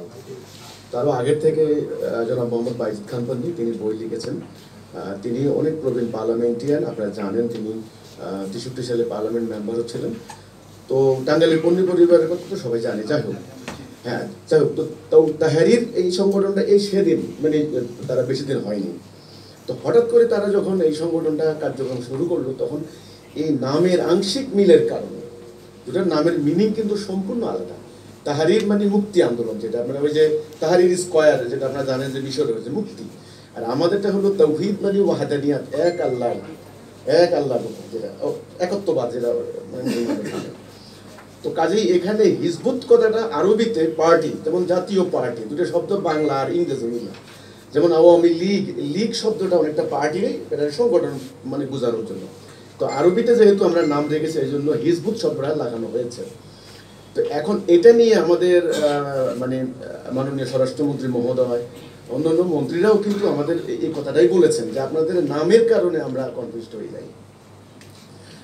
সাল থেকে, তারও আগের থেকে জনাব মোহাম্মদ বাইজিদ খান পান্নি তিনি বই লিখেছেন। তিনি অনেক প্রবীণ পার্লামেন্টিয়ান, আপনারা জানেন তিনি 63 সালে পার্লামেন্ট মেম্বারও ছিলেন। তো টাঙ্গাইলের পন্নী পরিবারের কথা তো সবাই জানে। যাই হোক, হ্যাঁ যাই হোক, তো তাহরির এই সংগঠনটা এই সেদিন মানে তারা বেশি দিন হয়নি। তো হঠাৎ করে তারা যখন এই সংগঠনটা কার্যক্রম শুরু করলো, তখন এই নামের আংশিক মিলের কারণে, দুটার নামের মিনিং কিন্তু সম্পূর্ণ আলাদা। তাহরির মানে মুক্তি আন্দোলন, যেটা আপনারা ওই যে তাহরির স্কোয়ার, যেটা আপনারা জানেন যে মিশরে হয়েছে মুক্তি, আর আমাদেরটা হলো তাওহীদ মানে ওয়াহদানিয়াত, এক আল্লাহ, যেটা একত্ববাদ, যেটা তো কাজেই এখানে হিজবুত কথাটা আরবিতে পার্টি, যেমন জাতীয় পার্টি, দুটো শব্দ বাংলা আর ইংরেজি মিলে, যেমন আওয়ামী লীগ, লীগ শব্দটা অনেকটা পার্টি, এটা সংগঠন মানে বোঝানোর জন্য। তো আরবিতে যেহেতু আমরা নাম রেখেছি, এই জন্য হিজবুত শব্দটা লাগানো হয়েছে। তো এখন এটা নিয়ে আমাদের মানে মাননীয় স্বরাষ্ট্রমন্ত্রী মহোদয়, অন্যান্য মন্ত্রীরাও কিন্তু আমাদের এই কথাটাই বলেছেন যে আপনাদের নামের কারণে আমরা কনফিউজড হয়ে যাই।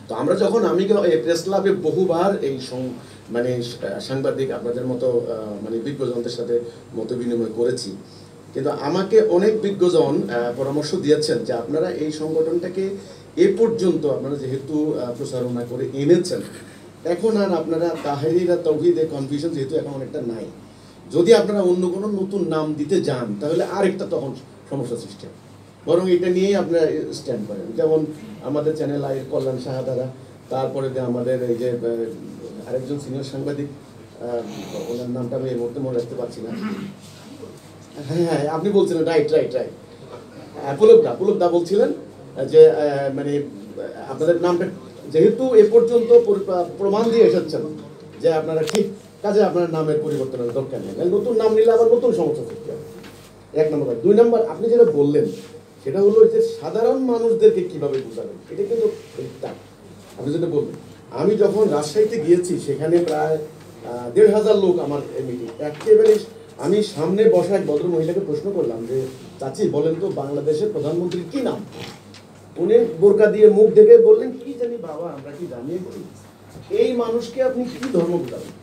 তো আমরা যখন আমি প্রেস ক্লাবে বহুবার এই মানে সাংবাদিক আপনাদের মতো মানে বিজ্ঞজনদের সাথে মত বিনিময় করেছি, কিন্তু আমাকে অনেক বিজ্ঞজন পরামর্শ দিয়েছেন যে আপনারা এই সংগঠনটাকে এ পর্যন্ত আপনারা যেহেতু প্রচারণা করে এনেছেন, এখন আর আপনারা তাহরির আর তাওহীদের কনফিউশন যেহেতু এখন অনেকটা নাই, যদি আপনারা অন্য কোনো নতুন নাম দিতে যান তাহলে আরেকটা তখন সমস্যা সৃষ্টি হয়। বরং এটা নিয়েই আপনারা স্ট্যান্ড করেন। যেমন আমাদের চ্যানেল আইয়ের কল্যাণ সাহাদারা, তারপরে আমাদের এই যে আরেকজন সিনিয়র সাংবাদিক, ওনার নামটা আমি এই মুহূর্তে মনে রাখতে পারছি না। হ্যাঁ, আপনি বলছিলেন, রাইট, পুলকদা বলছিলেন যে মানে আপনাদের নামটা যেহেতু এ পর্যন্ত প্রমাণ দিয়ে এসেছেন যে আপনারা ঠিক কাজে আপনার নামের পরিবর্তনের দরকার নেই, নতুন নাম নিলে আবার নতুন সমস্যা সৃষ্টি হবে। 1 নম্বর। 2 নম্বর, আপনি যেটা বললেন সেটা হলো যে সাধারণ মানুষদেরকে কিভাবে বোঝাবেন, এটা কিন্তু আপনি যেটা বললেন। আমি যখন রাজশাহীতে গিয়েছি, সেখানে প্রায় 1,500 লোক আমার মিটিং। একেবারে আমি সামনে বসা এক ভদ্র মহিলাকে প্রশ্ন করলাম যে চাচি বলেন তো বাংলাদেশের প্রধানমন্ত্রীর কি নাম? উনি বোরকা দিয়ে মুখ ঢেকে বললেন কি জানি বাবা, আমরা কি জানিয়ে বলি, এই মানুষকে আপনি কি ধর্ম বোঝাবেন?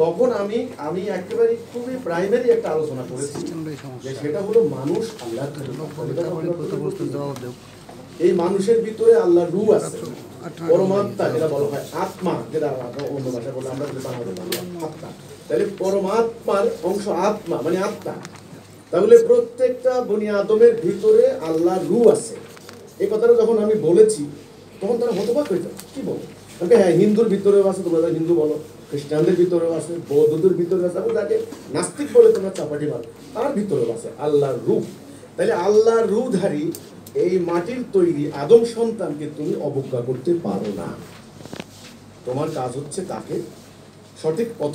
তখন আমি একেবারে খুবই প্রাইমারি একটা আলোচনা করেছি, যে সেটা হলো মানুষ আল্লাহর, এই মানুষের ভিতরে আল্লাহর রূহ আছে, পরমাত্মা যেটা বলা হয়, আত্মা, যেটা অন্য ভাষা বলে আমরা আত্মা। তাহলে পরমাত্মার অংশ আত্মা মানে আত্মা। তাহলে প্রত্যেকটা বনি আদমের ভিতরে আল্লাহর রূহ আছে। এই কথাটা যখন আমি বলেছি, তখন তারা হতবাক হয়ে যায়, কি বলো? হ্যাঁ, হিন্দুর ভিতরেও আছে, তোমরা হিন্দু বলো, খ্রিস্টানদের ভিতরেও আছে, বৌদ্ধদের ভিতরেও আছে, এবং তাকে নাস্তিক বলে তোমরা চাপাটি মার, তার ভিতরেও আছে আল্লাহর রূহ। তাহলে আল্লাহর রূহধারী এই মাটির তৈরি আদম সন্তানকে তুমি অবজ্ঞা করতে পারো না। তোমার কাজ হচ্ছে তাকে সঠিক পথ